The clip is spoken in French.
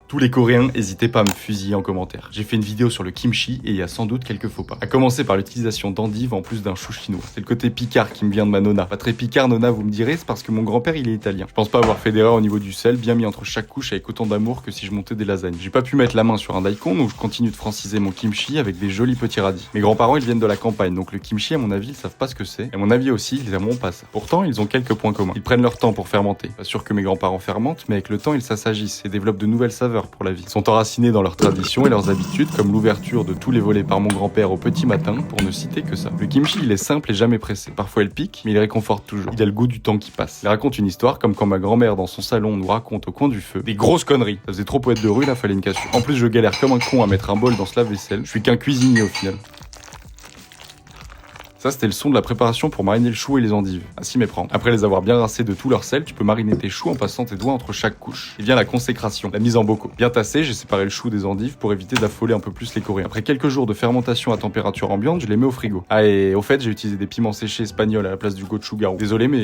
Tous les Coréens, n'hésitez pas à me fusiller en commentaire. J'ai fait une vidéo sur le kimchi et il y a sans doute quelques faux pas. À commencer par l'utilisation d'endives en plus d'un chou chinois. C'est le côté picard qui me vient de ma nonna. Pas très picard nonna, vous me direz, c'est parce que mon grand-père il est italien. Je pense pas avoir fait d'erreur au niveau du sel, bien mis entre chaque couche avec autant d'amour que si je montais des lasagnes. J'ai pas pu mettre la main sur un daikon, donc je continue de franciser mon kimchi avec des jolis petits radis. Mes grands-parents ils viennent de la campagne, donc le kimchi à mon avis ils savent pas ce que c'est. Et à mon avis aussi ils aimeront pas ça. Pourtant ils ont quelques points communs. Ils prennent leur temps pour fermenter. Pas sûr que mes grands-parents fermentent, mais avec le temps ils s'assagissent et développent de nouvelles saveurs pour la vie. Ils sont enracinés dans leurs traditions et leurs habitudes, comme l'ouverture de tous les volets par mon grand-père au petit matin, pour ne citer que ça. Le kimchi, il est simple et jamais pressé. Parfois il pique, mais il réconforte toujours. Il a le goût du temps qui passe. Il raconte une histoire comme quand ma grand-mère dans son salon nous raconte au coin du feu des grosses conneries. Ça faisait trop poète de rue, là fallait une cassure. En plus je galère comme un con à mettre un bol dans ce lave-vaisselle. Je suis qu'un cuisinier au final. Ça, c'était le son de la préparation pour mariner le chou et les endives. À s'y méprendre. Après les avoir bien rincés de tout leur sel, tu peux mariner tes choux en passant tes doigts entre chaque couche. Et vient la consécration, la mise en bocaux. Bien tassé, j'ai séparé le chou des endives pour éviter d'affoler un peu plus les Coréens. Après quelques jours de fermentation à température ambiante, je les mets au frigo. Ah, et au fait, j'ai utilisé des piments séchés espagnols à la place du gochujang. Désolé, mais